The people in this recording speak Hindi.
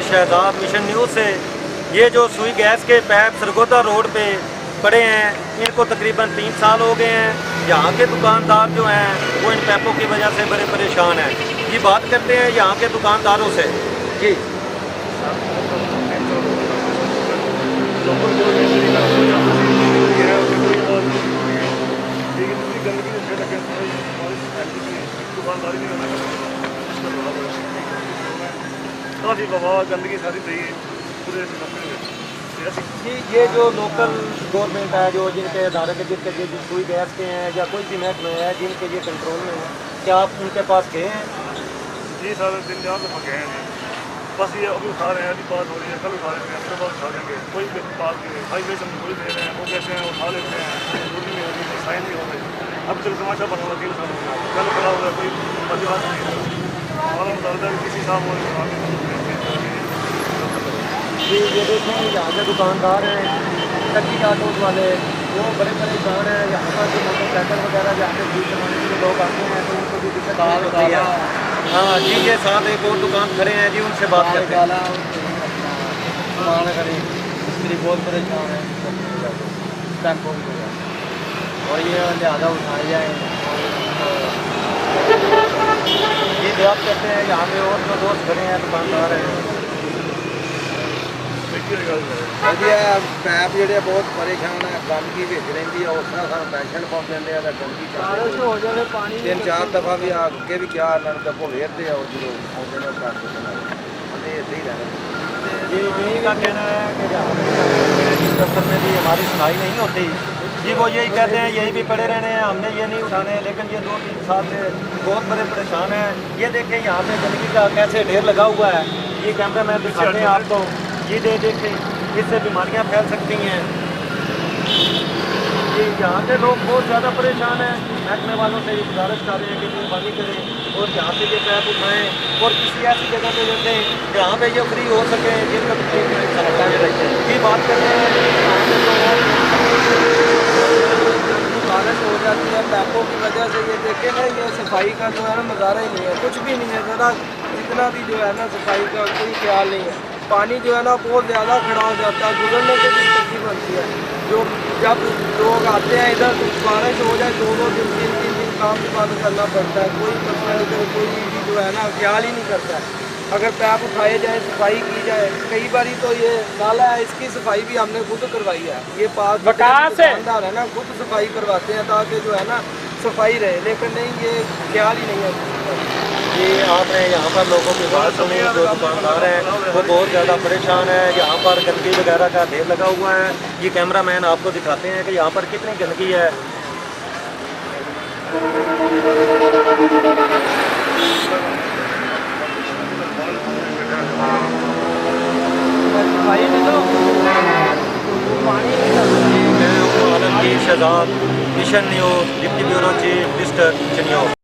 शहजाद मिशन न्यूज़ से। ये जो सुई गैस के पाइप सरगोदा रोड पे पड़े हैं, इनको तकरीबन 3 साल हो गए हैं। यहाँ के दुकानदार जो हैं वो इन पाइपों की वजह से बड़े परेशान हैं। ये बात करते हैं यहाँ के दुकानदारों से। जी काफ़ी बवाल गंदगी सारी पई है पूरे इलाके में। जी, ये जो लोकल गवर्नमेंट है, जो जिनके अदारे के जिनके जो सुई गैस के हैं या कोई भी महकमे है जिनके ये कंट्रोल में है, क्या आप उनके पास गए हैं? जी सर, 3-4 दफ़ा गए हैं। बस ये अभी उठा रहे हैं, अभी बात हो रही है, कल उठा रहे हैं, उसके बाद उठा देंगे। कोई बात नहीं, हाईवे से कोई दे रहे हैं, वो कहते हैं उठा लेते हैं, दूरी में होगी, साइन नहीं हो रही। अब चल तमाशा बना हुआ 3 साल हो गया, कल खड़ा हुआ कोई बदलाव नहीं है। हमारा मुतालबा है किसी साहब जी, ये देखें यहाँ के दुकानदार हैं, कच्ची ऑटोज वाले, वो बड़े परेशान हैं। यहाँ पर जो मोटरसाइकिल वगैरह जहाँ पे जीप चलाने के लिए लोग आते हैं तो उनको भी दिक्कत होती है। हाँ जी, ये साथ एक और दुकान खड़े हैं जी, उनसे बात करते हैं। बहुत परेशान है और ये ज़्यादा उठाए जाए। जी बात करते हैं यहाँ पे और जो दोस्त खड़े हैं दुकानदार हैं। पैप जोड़े बहुत परेशान है, गंदगी भिज रही है, उस तरह सानू टेंशन पाँच देंगे अगर गंदगी हो जाए। 3-4 दफ़ा भी आगे भी क्या को वेरते और जो आते हैं ऐसे ही रहना। जी, इनका कहना है कि दफ्तर में भी हमारी सुनाई नहीं होती। जी, वो यही कहते हैं यही भी पड़े रहने हैं, हमने ये नहीं उठाने हैं, लेकिन ये 2-3 साल से बहुत बड़े परेशान हैं। ये देखें यहाँ पे गंदगी का कैसे ढेर लगा हुआ है। ये कैमरा मैन दिखाते हैं आपको, ये देखें, इससे बीमारियाँ फैल सकती हैं। जी, यहाँ के लोग बहुत ज़्यादा परेशान हैं। महकमे वालों से गुजारिश कर रहे हैं कि मेहरबानी करें और यहाँ से ये पैप उठाएँ और किसी ऐसी जगह पे रख दें जहाँ पे ये फ्री हो सके, जिनका ये बात कर रहे हैं। बारिश हो जाती है पैपों की वजह से, ये देखें ना, ये सफाई का जो है ना नज़ारा ही नहीं है, कुछ भी नहीं है। ज़रा जितना भी जो है ना सफाई का कोई ख्याल नहीं है। पानी जो है ना बहुत ज़्यादा खड़ा हो जाता है, गुजरने से भी तकलीफ बनती है। जो जब लोग आते हैं इधर, बारिश हो जाए 2-2 दिन 3-3 दिन काम बंद करना पड़ता है। कोई पर्सनल इधर कोई भी जो है ना ख्याल ही नहीं करता है। अगर पैप उठाए जाए, सफाई की जाए, कई बारी तो ये नाला है इसकी सफाई भी हमने खुद करवाई है। ये पास दुकानदार है ना खुद सफाई करवाते हैं ताकि जो है ना सफाई रहे, लेकिन नहीं, ये ख्याल ही नहीं है। ये आपने यहाँ पर लोगों की बात सुनी, जो दुकानदार हैं वो बहुत ज़्यादा परेशान है। यहाँ पर गंदगी वगैरह का ढेर लगा हुआ है। ये कैमरा मैन आपको दिखाते हैं कि यहाँ पर कितनी गंदगी है। मैं हूँ Alamgir Shahzad, Mission News, deputy bureau chief, district चनियोर।